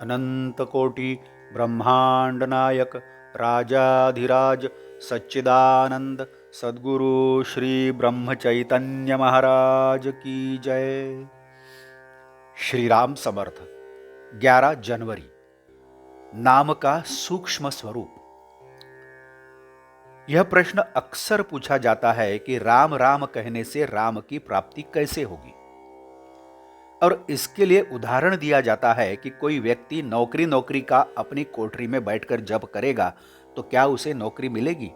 अनंतकोटि ब्रह्मांड नायक राजाधिराज सच्चिदानंद सद्गुरु श्री ब्रह्म चैतन्य महाराज की जय। श्री राम समर्थ। 11 जनवरी। नाम का सूक्ष्म स्वरूप। यह प्रश्न अक्सर पूछा जाता है कि राम राम कहने से राम की प्राप्ति कैसे होगी, और इसके लिए उदाहरण दिया जाता है कि कोई व्यक्ति नौकरी का अपनी कोठरी में बैठकर जप करेगा तो क्या उसे नौकरी मिलेगी।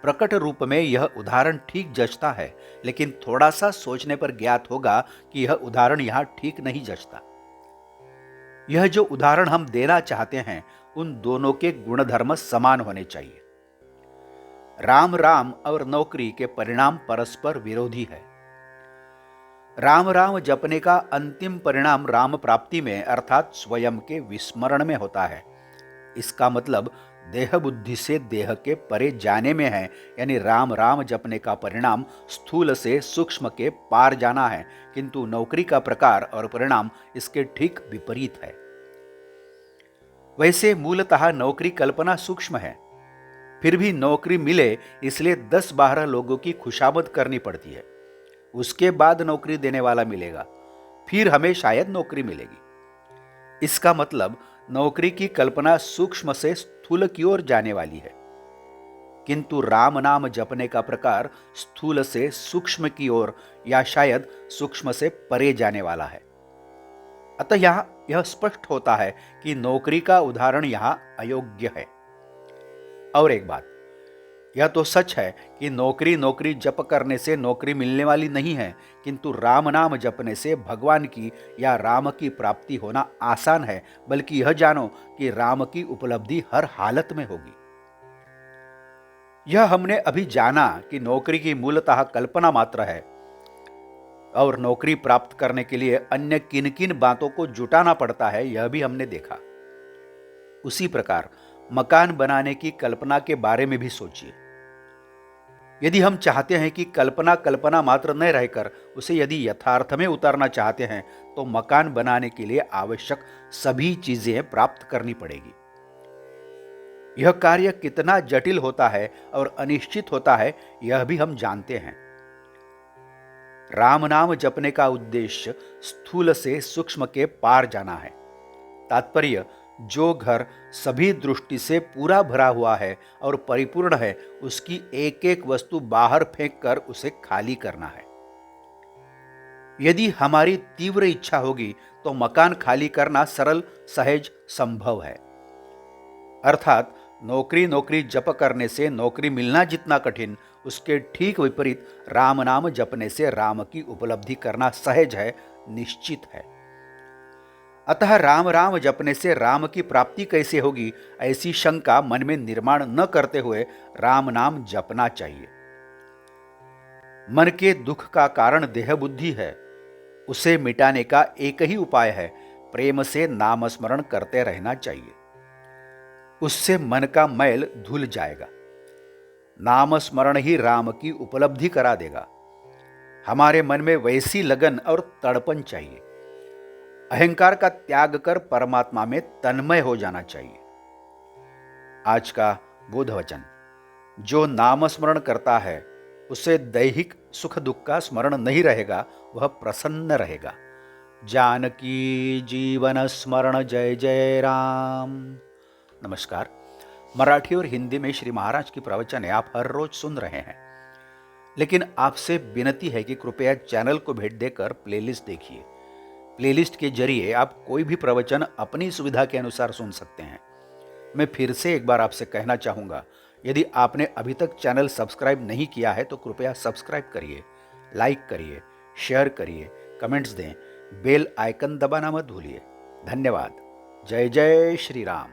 प्रकट रूप में यह उदाहरण ठीक जचता है, लेकिन थोड़ा सा सोचने पर ज्ञात होगा कि यह उदाहरण यहां ठीक नहीं जचता। यह जो उदाहरण हम देना चाहते हैं उन दोनों के गुणधर्म समान होने चाहिए। राम राम और नौकरी के परिणाम परस्पर विरोधी है। राम राम जपने का अंतिम परिणाम राम प्राप्ति में अर्थात स्वयं के विस्मरण में होता है। इसका मतलब देह बुद्धि से देह के परे जाने में है, यानी राम राम जपने का परिणाम स्थूल से सूक्ष्म के पार जाना है, किंतु नौकरी का प्रकार और परिणाम इसके ठीक विपरीत है। वैसे मूलतः नौकरी कल्पना सूक्ष्म है, फिर भी नौकरी मिले इसलिए 10-12 लोगों की खुशामद करनी पड़ती है। उसके बाद नौकरी देने वाला मिलेगा, फिर हमें शायद नौकरी मिलेगी। इसका मतलब नौकरी की कल्पना सूक्ष्म से स्थूल की ओर जाने वाली है, किंतु राम नाम जपने का प्रकार स्थूल से सूक्ष्म की ओर या शायद सूक्ष्म से परे जाने वाला है। अतः यहां यह स्पष्ट होता है कि नौकरी का उदाहरण यहां अयोग्य है। और एक बात, यह तो सच है कि नौकरी जप करने से नौकरी मिलने वाली नहीं है, किंतु राम नाम जपने से भगवान की या राम की प्राप्ति होना आसान है। बल्कि यह जानो कि राम की उपलब्धि हर हालत में होगी। यह हमने अभी जाना कि नौकरी की मूलतः कल्पना मात्र है, और नौकरी प्राप्त करने के लिए अन्य किन किन बातों को जुटाना पड़ता है यह भी हमने देखा। उसी प्रकार मकान बनाने की कल्पना के बारे में भी सोचिए। यदि हम चाहते हैं कि कल्पना मात्र न रहकर उसे यदि यथार्थ में उतारना चाहते हैं तो मकान बनाने के लिए आवश्यक सभी चीजें प्राप्त करनी पड़ेगी। यह कार्य कितना जटिल होता है और अनिश्चित होता है यह भी हम जानते हैं। राम नाम जपने का उद्देश्य स्थूल से सूक्ष्म के पार जाना है। तात्पर्य, जो घर सभी दृष्टि से पूरा भरा हुआ है और परिपूर्ण है, उसकी एक एक वस्तु बाहर फेंक कर उसे खाली करना है। यदि हमारी तीव्र इच्छा होगी तो मकान खाली करना सरल सहज संभव है। अर्थात नौकरी जप करने से नौकरी मिलना जितना कठिन, उसके ठीक विपरीत राम नाम जपने से राम की उपलब्धि करना सहज है, निश्चित है। अतः राम राम जपने से राम की प्राप्ति कैसे होगी, ऐसी शंका मन में निर्माण न करते हुए राम नाम जपना चाहिए। मन के दुख का कारण देह बुद्धि है, उसे मिटाने का एक ही उपाय है, प्रेम से नाम स्मरण करते रहना चाहिए। उससे मन का मैल धुल जाएगा। नाम स्मरण ही राम की उपलब्धि करा देगा। हमारे मन में वैसी लगन और तड़पन चाहिए। अहंकार का त्याग कर परमात्मा में तन्मय हो जाना चाहिए। आज का बोध वचन, जो नाम स्मरण करता है उसे दैहिक सुख दुख का स्मरण नहीं रहेगा, वह प्रसन्न रहेगा। जानकी जीवन स्मरण जय जय राम। नमस्कार। मराठी और हिंदी में श्री महाराज की प्रवचनें आप हर रोज सुन रहे हैं, लेकिन आपसे विनती है कि कृपया चैनल को भेंट देकर प्लेलिस्ट देखिए। प्लेलिस्ट के जरिए आप कोई भी प्रवचन अपनी सुविधा के अनुसार सुन सकते हैं। मैं फिर से एक बार आपसे कहना चाहूँगा, यदि आपने अभी तक चैनल सब्सक्राइब नहीं किया है तो कृपया सब्सक्राइब करिए, लाइक करिए, शेयर करिए, कमेंट्स दें, बेल आइकन दबाना मत भूलिए। धन्यवाद। जय जय श्री राम।